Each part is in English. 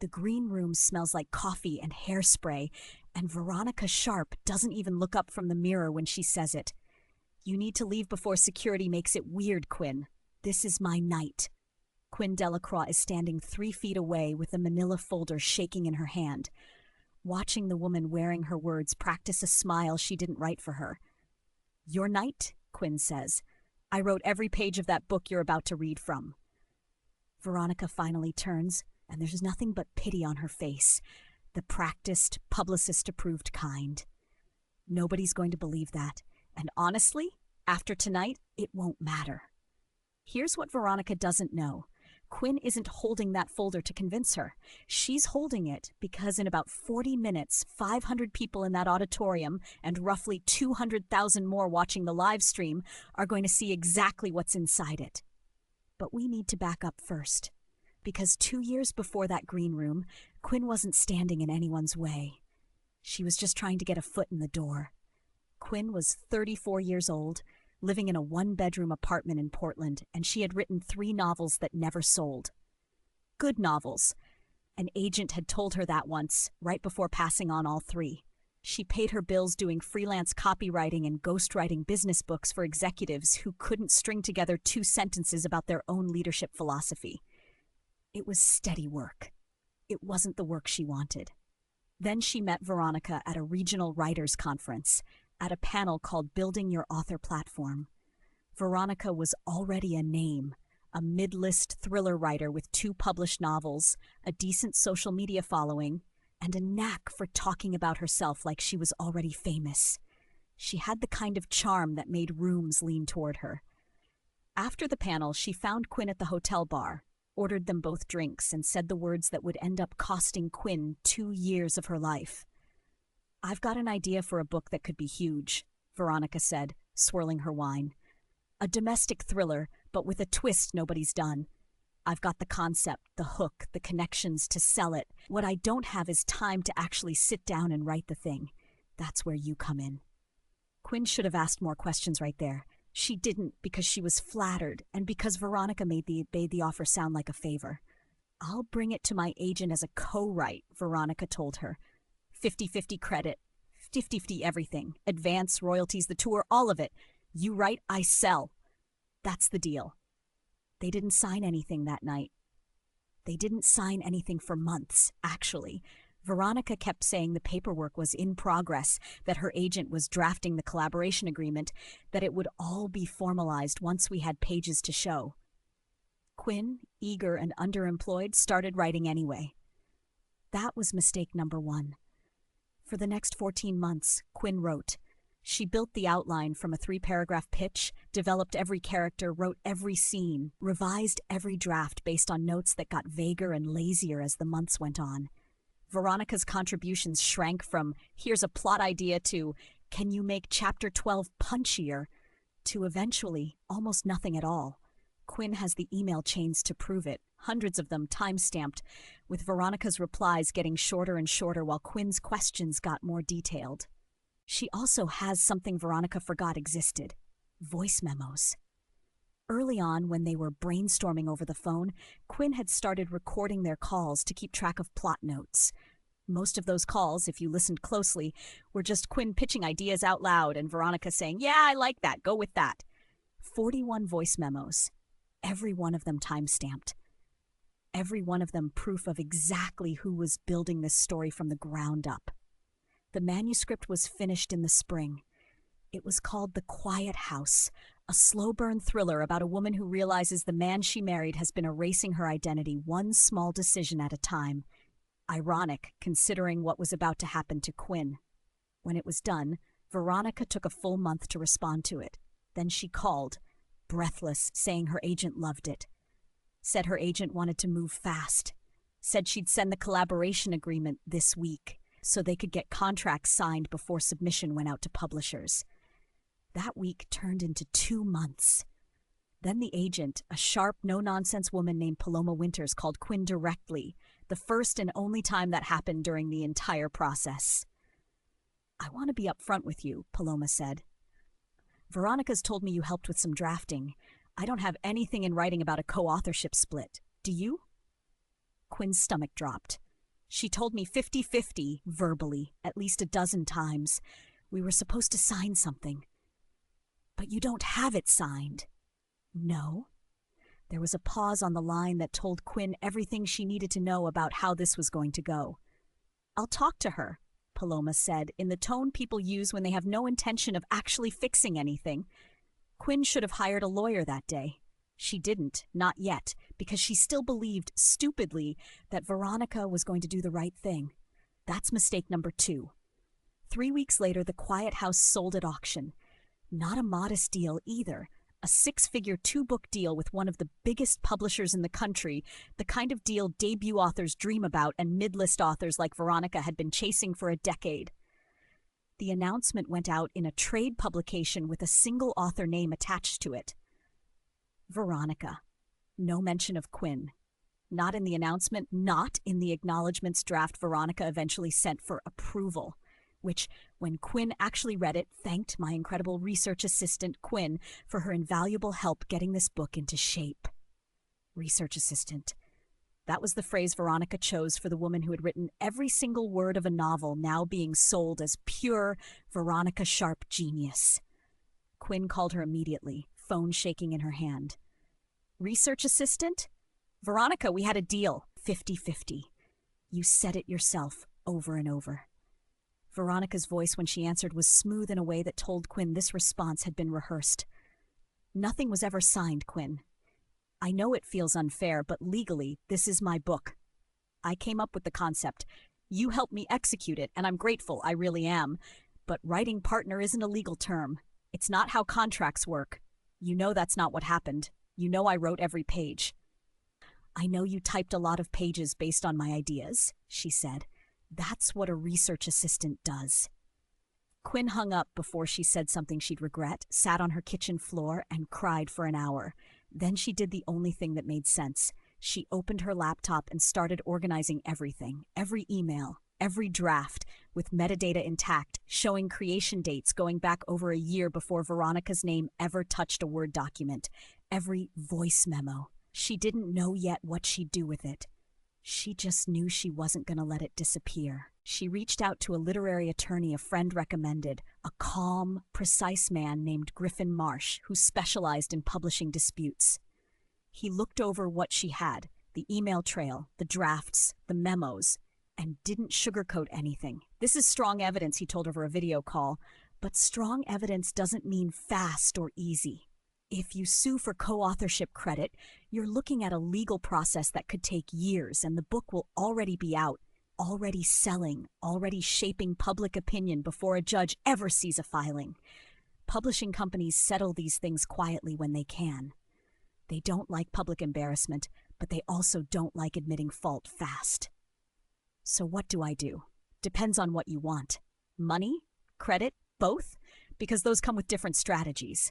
The green room smells like coffee and hairspray, and Veronica Sharp doesn't even look up from the mirror when she says it. "You need to leave before security makes it weird, Quinn. This is my night." Quinn Delacroix is standing 3 feet away with a manila folder shaking in her hand, watching the woman wearing her words practice a smile she didn't write for her. "Your night?" Quinn says. "I wrote every page of that book you're about to read from." Veronica finally turns, and there's nothing but pity on her face, the practiced, publicist-approved kind. Nobody's going to believe that, and honestly, after tonight, it won't matter. Here's what Veronica doesn't know. Quinn isn't holding that folder to convince her. She's holding it because in about 40 minutes, 500 people in that auditorium and roughly 200,000 more watching the live stream are going to see exactly what's inside it. But we need to back up first, because 2 years before that green room, Quinn wasn't standing in anyone's way. She was just trying to get a foot in the door. Quinn was 34 years old, living in a 1-bedroom apartment in Portland, and she had written 3 novels that never sold. Good novels. An agent had told her that once, right before passing on all 3. She paid her bills doing freelance copywriting and ghostwriting business books for executives who couldn't string together 2 sentences about their own leadership philosophy. It was steady work. It wasn't the work she wanted. Then she met Veronica at a regional writers' conference, at a panel called Building Your Author Platform. Veronica was already a name, a mid-list thriller writer with 2 published novels, a decent social media following, and a knack for talking about herself like she was already famous. She had the kind of charm that made rooms lean toward her. After the panel, she found Quinn at the hotel bar, ordered them both drinks, and said the words that would end up costing Quinn 2 years of her life. "I've got an idea for a book that could be huge," Veronica said, swirling her wine. "A domestic thriller, but with a twist nobody's done. I've got the concept, the hook, the connections to sell it. What I don't have is time to actually sit down and write the thing. That's where you come in." Quinn should have asked more questions right there. She didn't, because she was flattered and because Veronica made the offer sound like a favor. "I'll bring it to my agent as a co-write," Veronica told her. 50-50 credit, 50-50 everything, advance, royalties, the tour, all of it. You write, I sell. That's the deal. They didn't sign anything that night. They didn't sign anything for months, actually. Veronica kept saying the paperwork was in progress, that her agent was drafting the collaboration agreement, that it would all be formalized once we had pages to show. Quinn, eager and underemployed, started writing anyway. That was mistake number 1. For the next 14 months, Quinn wrote. She built the outline from a 3-paragraph pitch, developed every character, wrote every scene, revised every draft based on notes that got vaguer and lazier as the months went on. Veronica's contributions shrank from, "Here's a plot idea," to, "Can you make chapter 12 punchier?" to eventually almost nothing at all. Quinn has the email chains to prove it, hundreds of them time-stamped, with Veronica's replies getting shorter and shorter while Quinn's questions got more detailed. She also has something Veronica forgot existed: voice memos. Early on, when they were brainstorming over the phone, Quinn had started recording their calls to keep track of plot notes. Most of those calls, if you listened closely, were just Quinn pitching ideas out loud and Veronica saying, "Yeah, I like that, go with that." 41 voice memos, every one of them time-stamped. Every one of them proof of exactly who was building this story from the ground up. The manuscript was finished in the spring. It was called The Quiet House, a slow-burn thriller about a woman who realizes the man she married has been erasing her identity one small decision at a time. Ironic, considering what was about to happen to Quinn. When it was done, Veronica took a full month to respond to it. Then she called, breathless, saying her agent loved it. Said her agent wanted to move fast. Said she'd send the collaboration agreement this week, so they could get contracts signed before submission went out to publishers. That week turned into 2 months. Then the agent, a sharp, no-nonsense woman named Paloma Winters, called Quinn directly, the first and only time that happened during the entire process. "I want to be upfront with you," Paloma said. "Veronica's told me you helped with some drafting. I don't have anything in writing about a co-authorship split. Do you?" Quinn's stomach dropped. She told me 50-50 verbally, at least a dozen times. We were supposed to sign something. But you don't have it signed. No. There was a pause on the line that told Quinn everything she needed to know about how this was going to go. I'll talk to her, Paloma said, in the tone people use when they have no intention of actually fixing anything. Quinn should have hired a lawyer that day. She didn't, not yet, because she still believed, stupidly, that Veronica was going to do the right thing. That's mistake number 2. 3 weeks later, the Quiet House sold at auction. Not a modest deal either. A 6-figure 2-book deal with one of the biggest publishers in the country, the kind of deal debut authors dream about and mid-list authors like Veronica had been chasing for a decade. The announcement went out in a trade publication with a single author name attached to it. Veronica. No mention of Quinn. Not in the announcement, not in the acknowledgments draft Veronica eventually sent for approval, which, when Quinn actually read it, thanked my incredible research assistant, Quinn, for her invaluable help getting this book into shape. Research assistant. That was the phrase Veronica chose for the woman who had written every single word of a novel now being sold as pure Veronica Sharp genius. Quinn called her immediately, phone shaking in her hand. Research assistant? Veronica, we had a deal, 50-50. You said it yourself, over and over. Veronica's voice when she answered was smooth in a way that told Quinn this response had been rehearsed. Nothing was ever signed, Quinn. I know it feels unfair, but legally, this is my book. I came up with the concept. You helped me execute it, and I'm grateful, I really am. But writing partner isn't a legal term. It's not how contracts work. You know that's not what happened. You know I wrote every page. I know you typed a lot of pages based on my ideas, she said. That's what a research assistant does. Quinn hung up before she said something she'd regret, sat on her kitchen floor, and cried for an hour. Then she did the only thing that made sense. She opened her laptop and started organizing everything, every email, every draft, with metadata intact, showing creation dates going back over a year before Veronica's name ever touched a Word document, every voice memo. She didn't know yet what she'd do with it. She just knew she wasn't going to let it disappear. She reached out to a literary attorney a friend recommended, a calm, precise man named Griffin Marsh, who specialized in publishing disputes. He looked over what she had, the email trail, the drafts, the memos, and didn't sugarcoat anything. This is strong evidence, he told her over a video call, but strong evidence doesn't mean fast or easy. If you sue for co-authorship credit, you're looking at a legal process that could take years, and the book will already be out, already selling, already shaping public opinion before a judge ever sees a filing. Publishing companies settle these things quietly when they can. They don't like public embarrassment, but they also don't like admitting fault fast. So what do I do? Depends on what you want. Money? Credit? Both? Because those come with different strategies.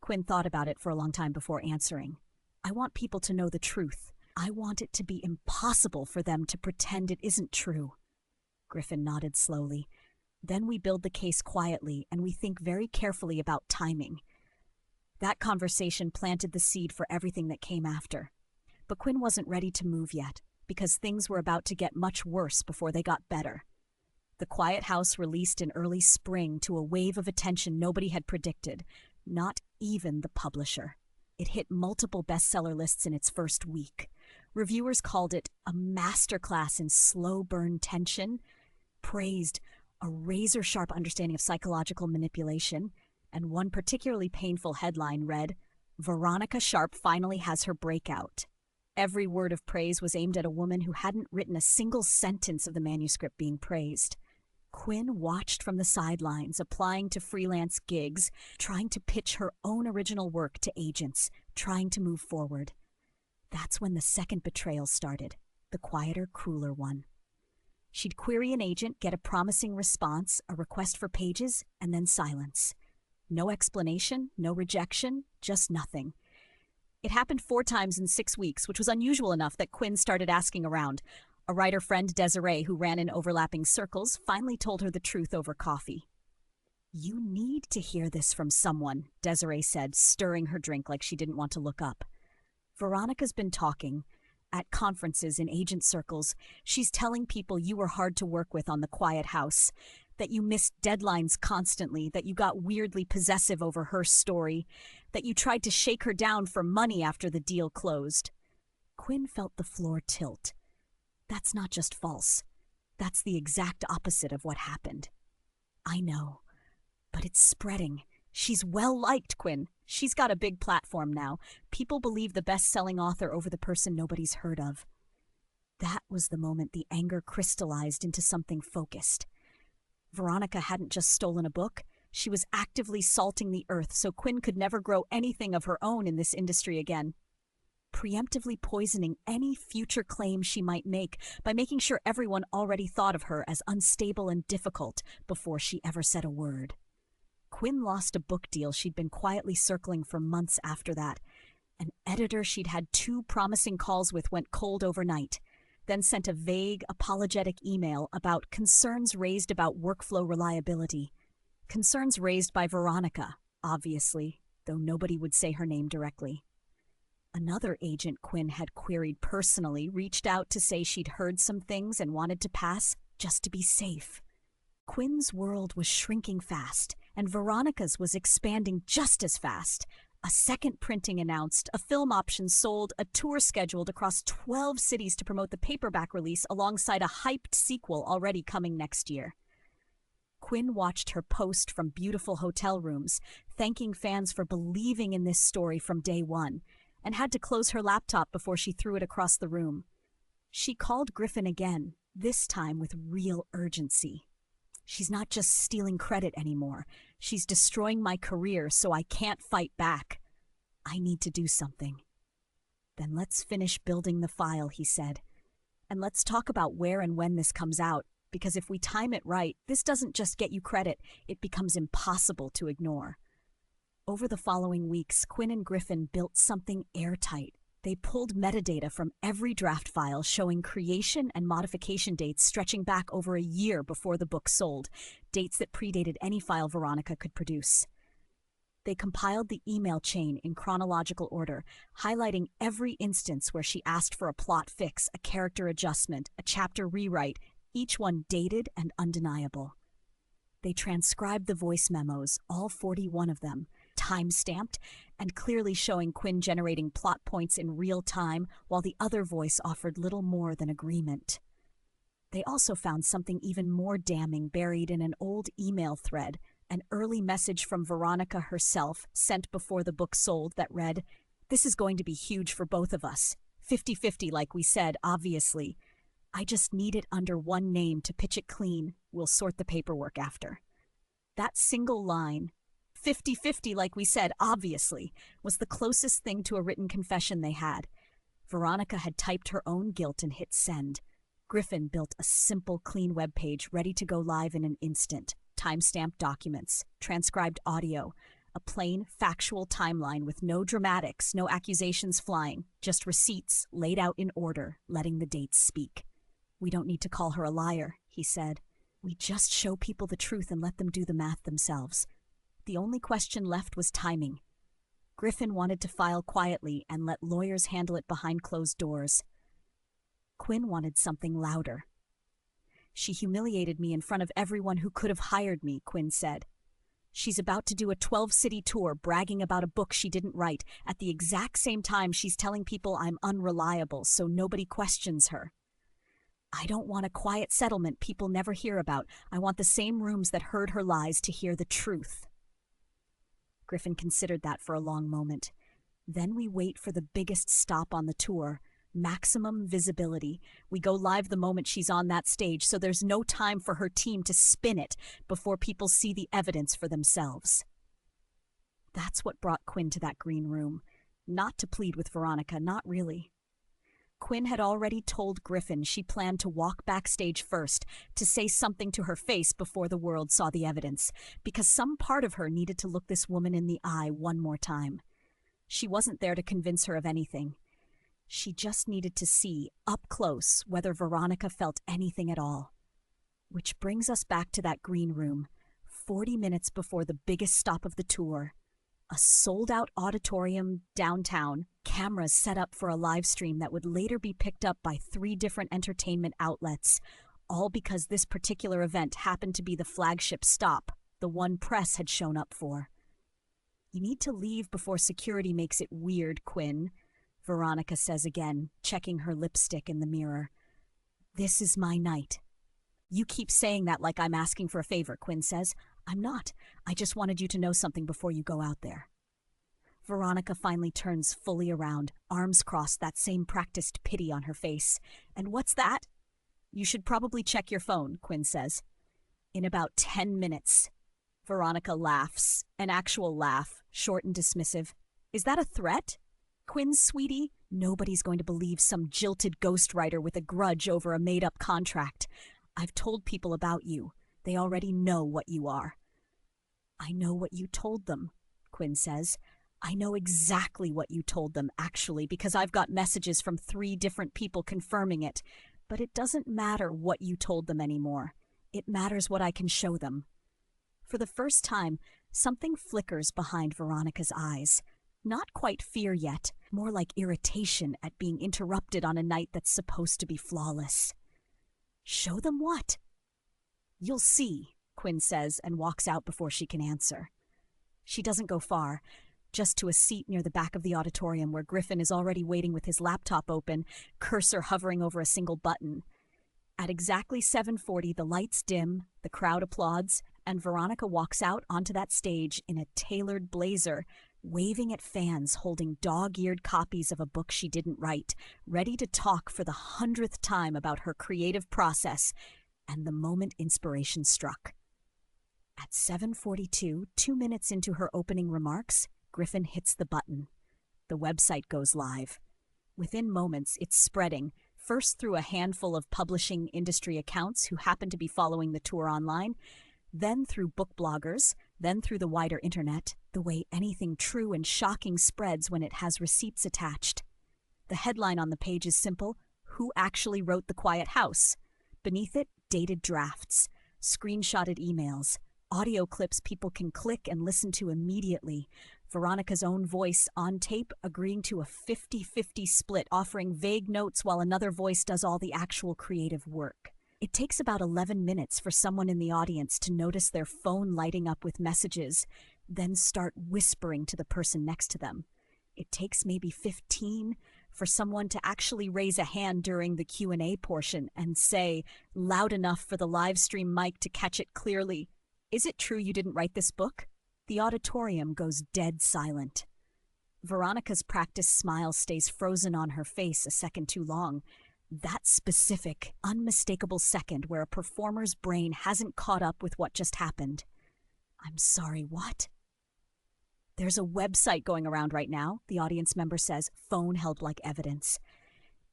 Quinn thought about it for a long time before answering. I want people to know the truth. I want it to be impossible for them to pretend it isn't true. Griffin nodded slowly. Then we build the case quietly, and we think very carefully about timing. That conversation planted the seed for everything that came after. But Quinn wasn't ready to move yet, because things were about to get much worse before they got better. The Quiet House released in early spring to a wave of attention nobody had predicted, not even the publisher. It hit multiple bestseller lists in its first week. Reviewers called it a masterclass in slow burn tension, praised a razor-sharp understanding of psychological manipulation, and one particularly painful headline read, "Veronica Sharp finally has her breakout." Every word of praise was aimed at a woman who hadn't written a single sentence of the manuscript being praised. Quinn watched from the sidelines, applying to freelance gigs, trying to pitch her own original work to agents, trying to move forward. That's when the second betrayal started, the quieter, crueler one. She'd query an agent, get a promising response, a request for pages, and then silence. No explanation, no rejection, just nothing. It happened 4 times in 6 weeks, which was unusual enough that Quinn started asking around. A writer friend, Desiree, who ran in overlapping circles, finally told her the truth over coffee. "You need to hear this from someone," Desiree said, stirring her drink like she didn't want to look up. "Veronica's been talking, At conferences in agent circles, she's telling people you were hard to work with on the quiet house, that you missed deadlines constantly, that you got weirdly possessive over her story, that you tried to shake her down for money after the deal closed. Quinn felt the floor tilt. That's not just false. That's the exact opposite of what happened. I know, but it's spreading. She's well-liked, Quinn. She's got a big platform now. People believe the best-selling author over the person nobody's heard of. That was the moment the anger crystallized into something focused. Veronica hadn't just stolen a book. She was actively salting the earth so Quinn could never grow anything of her own in this industry again. Preemptively poisoning any future claim she might make by making sure everyone already thought of her as unstable and difficult before she ever said a word. Quinn lost a book deal she'd been quietly circling for months after that. An editor she'd had 2 promising calls with went cold overnight, then sent a vague, apologetic email about concerns raised about workflow reliability. Concerns raised by Veronica, obviously, though nobody would say her name directly. Another agent Quinn had queried personally reached out to say she'd heard some things and wanted to pass just to be safe. Quinn's world was shrinking fast, and Veronica's was expanding just as fast. A second printing announced, a film option sold, a tour scheduled across 12 cities to promote the paperback release alongside a hyped sequel already coming next year. Quinn watched her post from beautiful hotel rooms, thanking fans for believing in this story from day one, and had to close her laptop before she threw it across the room. She called Griffin again, this time with real urgency. She's not just stealing credit anymore. She's destroying my career so I can't fight back. I need to do something. Then let's finish building the file, he said. And let's talk about where and when this comes out, because if we time it right, this doesn't just get you credit, it becomes impossible to ignore. Over the following weeks, Quinn and Griffin built something airtight. They pulled metadata from every draft file showing creation and modification dates stretching back over a year before the book sold, dates that predated any file Veronica could produce. They compiled the email chain in chronological order, highlighting every instance where she asked for a plot fix, a character adjustment, a chapter rewrite, each one dated and undeniable. They transcribed the voice memos, all 41 of them, time-stamped, and clearly showing Quinn generating plot points in real time while the other voice offered little more than agreement. They also found something even more damning buried in an old email thread, an early message from Veronica herself sent before the book sold that read, "This is going to be huge for both of us. 50-50 like we said, obviously. I just need it under one name to pitch it clean. We'll sort the paperwork after." That single line, 50-50 like we said, obviously, was the closest thing to a written confession they had. Veronica had typed her own guilt and hit send. Griffin built a simple, clean web page ready to go live in an instant. Timestamped documents, transcribed audio, a plain, factual timeline with no dramatics, no accusations flying, just receipts laid out in order, letting the dates speak. "We don't need to call her a liar," he said. "We just show people the truth and let them do the math themselves." The only question left was timing. Griffin wanted to file quietly and let lawyers handle it behind closed doors. Quinn wanted something louder. "She humiliated me in front of everyone who could have hired me," Quinn said. "She's about to do a 12-city tour bragging about a book she didn't write at the exact same time she's telling people I'm unreliable so nobody questions her. I don't want a quiet settlement people never hear about. I want the same rooms that heard her lies to hear the truth." Griffin considered that for a long moment. "Then we wait for the biggest stop on the tour. Maximum visibility. We go live the moment she's on that stage, so there's no time for her team to spin it before people see the evidence for themselves." That's what brought Quinn to that green room. Not to plead with Veronica, not really. Quinn had already told Griffin she planned to walk backstage first, to say something to her face before the world saw the evidence, because some part of her needed to look this woman in the eye one more time. She wasn't there to convince her of anything. She just needed to see, up close, whether Veronica felt anything at all. Which brings us back to that green room, 40 minutes before the biggest stop of the tour. A sold-out auditorium downtown, cameras set up for a live stream that would later be picked up by 3 different entertainment outlets, all because this particular event happened to be the flagship stop, the one press had shown up for. "You need to leave before security makes it weird, Quinn," Veronica says again, checking her lipstick in the mirror. "This is my night." "You keep saying that like I'm asking for a favor," Quinn says. "I'm not. I just wanted you to know something before you go out there." Veronica finally turns fully around, arms crossed, that same practiced pity on her face. "And what's that?" "You should probably check your phone," Quinn says. "In about 10 minutes. Veronica laughs, an actual laugh, short and dismissive. "Is that a threat?" "Quinn, sweetie, nobody's going to believe some jilted ghostwriter with a grudge over a made-up contract. I've told people about you. They already know what you are." "I know what you told them," Quinn says. "I know exactly what you told them, actually, because I've got messages from 3 different people confirming it. But it doesn't matter what you told them anymore. It matters what I can show them." For the first time, something flickers behind Veronica's eyes. Not quite fear yet, more like irritation at being interrupted on a night that's supposed to be flawless. "Show them what?" "You'll see," Quinn says and walks out before she can answer. She doesn't go far, just to a seat near the back of the auditorium where Griffin is already waiting with his laptop open, cursor hovering over a single button. At exactly 7:40, the lights dim, the crowd applauds, and Veronica walks out onto that stage in a tailored blazer, waving at fans holding dog-eared copies of a book she didn't write, ready to talk for the 100th time about her creative process and the moment inspiration struck. At 7:42, 2 minutes into her opening remarks, Griffin hits the button. The website goes live. Within moments, it's spreading, first through a handful of publishing industry accounts who happen to be following the tour online, then through book bloggers, then through the wider internet, the way anything true and shocking spreads when it has receipts attached. The headline on the page is simple: "Who actually wrote The Quiet House?" Beneath it, dated drafts, screenshotted emails, audio clips people can click and listen to immediately, Veronica's own voice on tape agreeing to a 50-50 split, offering vague notes while another voice does all the actual creative work. It takes about 11 minutes for someone in the audience to notice their phone lighting up with messages, then start whispering to the person next to them. It takes maybe 15 for someone to actually raise a hand during the Q&A portion and say, loud enough for the live stream mic to catch it clearly, "Is it true you didn't write this book?" The auditorium goes dead silent. Veronica's practiced smile stays frozen on her face a second too long. That specific, unmistakable second where a performer's brain hasn't caught up with what just happened. "I'm sorry, what?" "There's a website going around right now," the audience member says, phone held like evidence.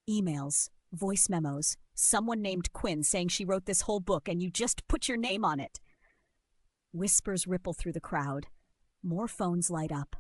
"Emails, voice memos, someone named Quinn saying she wrote this whole book and you just put your name on it." Whispers ripple through the crowd. More phones light up.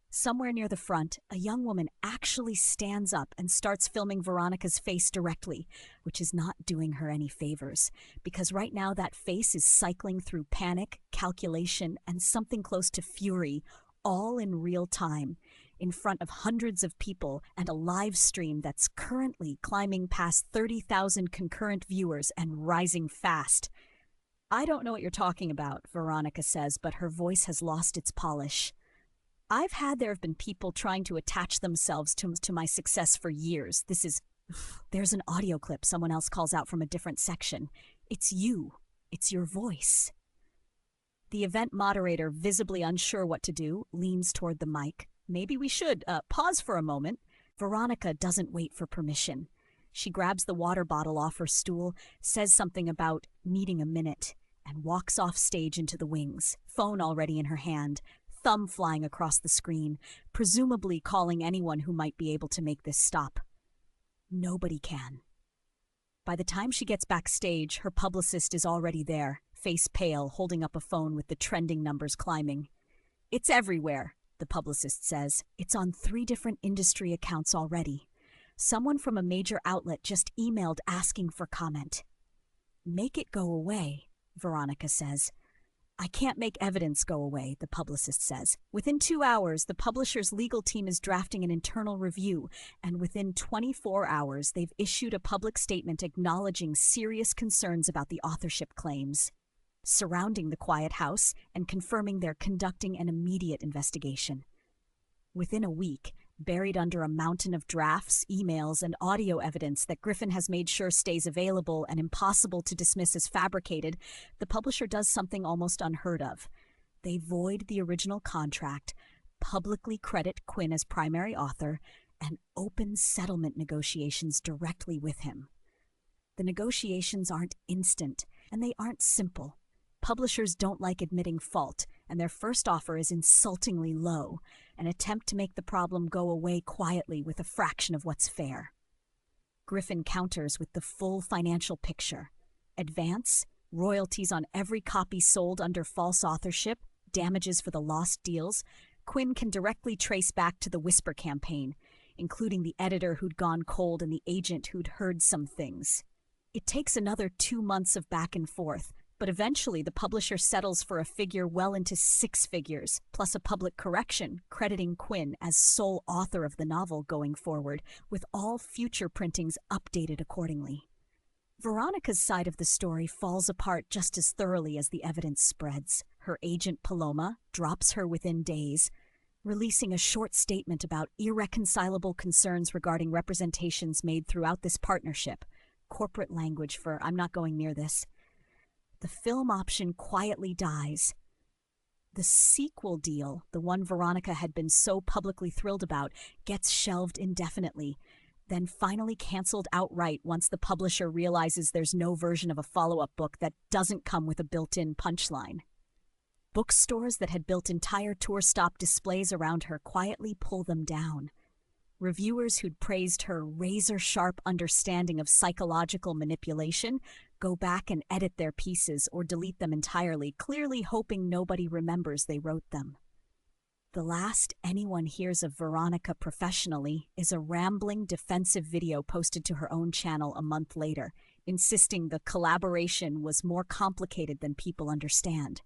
Somewhere near the front, a young woman actually stands up and starts filming Veronica's face directly, which is not doing her any favors, because right now that face is cycling through panic, calculation, and something close to fury, all in real time, in front of hundreds of people and a live stream that's currently climbing past 30,000 concurrent viewers and rising fast. "I don't know what you're talking about," Veronica says, but her voice has lost its polish. There have been people trying to attach themselves to my success for years. There's an audio clip someone else calls out from a different section. "It's you. It's your voice." The event moderator, visibly unsure what to do, leans toward the mic. "Maybe we should pause for a moment." Veronica doesn't wait for permission. She grabs the water bottle off her stool, says something about needing a minute, and walks off stage into the wings, phone already in her hand, thumb flying across the screen, presumably calling anyone who might be able to make this stop. Nobody can. By the time she gets backstage, her publicist is already there, face pale, holding up a phone with the trending numbers climbing. "It's everywhere," the publicist says. "It's on 3 different industry accounts already. Someone from a major outlet just emailed asking for comment." "Make it go away," Veronica says. I can't make evidence go away, the publicist says. Within 2 hours, the publisher's legal team is drafting an internal review, and within 24 hours, they've issued a public statement acknowledging serious concerns about the authorship claims surrounding the quiet house and confirming they're conducting an immediate investigation. Within a week, buried under a mountain of drafts, emails, and audio evidence that Griffin has made sure stays available and impossible to dismiss as fabricated, the publisher does something almost unheard of. They void the original contract, publicly credit Quinn as primary author, and open settlement negotiations directly with him. The negotiations aren't instant, and they aren't simple. Publishers don't like admitting fault, and their first offer is insultingly low, an attempt to make the problem go away quietly with a fraction of what's fair. Griffin counters with the full financial picture: advance, royalties on every copy sold under false authorship, damages for the lost deals. Quinn can directly trace back to the Whisper campaign, including the editor who'd gone cold and the agent who'd heard some things. It takes another 2 months of back and forth, but eventually the publisher settles for a figure well into 6 figures, plus a public correction crediting Quinn as sole author of the novel going forward, with all future printings updated accordingly. Veronica's side of the story falls apart just as thoroughly as the evidence spreads. Her agent, Paloma, drops her within days, releasing a short statement about irreconcilable concerns regarding representations made throughout this partnership. Corporate language for "I'm not going near this." The film option quietly dies. The sequel deal, the one Veronica had been so publicly thrilled about, gets shelved indefinitely, then finally canceled outright once the publisher realizes there's no version of a follow-up book that doesn't come with a built-in punchline. Bookstores that had built entire tour stop displays around her quietly pull them down. Reviewers who'd praised her razor-sharp understanding of psychological manipulation go back and edit their pieces or delete them entirely, clearly hoping nobody remembers they wrote them. The last anyone hears of Veronica professionally is a rambling, defensive video posted to her own channel a month later, insisting the collaboration was more complicated than people understand,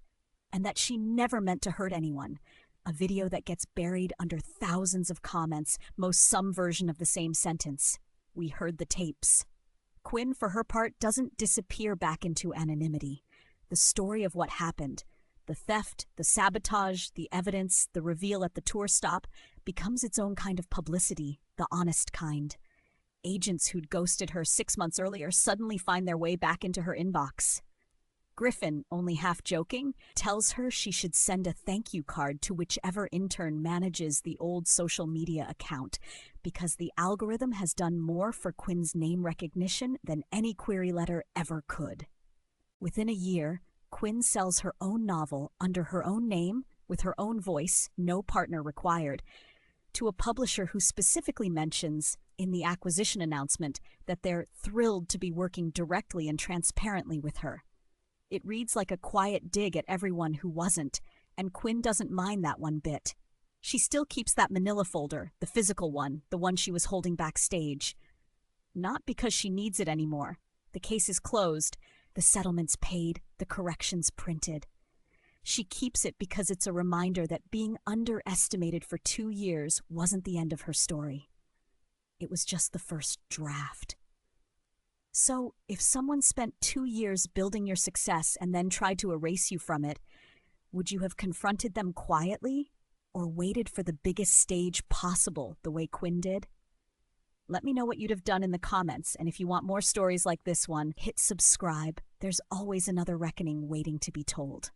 and that she never meant to hurt anyone. A video that gets buried under thousands of comments, most some version of the same sentence: "We heard the tapes." Quinn, for her part, doesn't disappear back into anonymity. The story of what happened, the theft, the sabotage, the evidence, the reveal at the tour stop, becomes its own kind of publicity, the honest kind. Agents who'd ghosted her 6 months earlier suddenly find their way back into her inbox. Griffin, only half joking, tells her she should send a thank you card to whichever intern manages the old social media account, because the algorithm has done more for Quinn's name recognition than any query letter ever could. Within a year, Quinn sells her own novel under her own name, with her own voice, no partner required, to a publisher who specifically mentions in the acquisition announcement that they're thrilled to be working directly and transparently with her. It reads like a quiet dig at everyone who wasn't, and Quinn doesn't mind that one bit. She still keeps that manila folder, the physical one, the one she was holding backstage. Not because she needs it anymore. The case is closed, the settlement's paid, the corrections printed. She keeps it because it's a reminder that being underestimated for 2 years wasn't the end of her story. It was just the first draft. So, if someone spent 2 years building your success and then tried to erase you from it, would you have confronted them quietly or waited for the biggest stage possible the way Quinn did? Let me know what you'd have done in the comments, and if you want more stories like this one, hit subscribe. There's always another reckoning waiting to be told.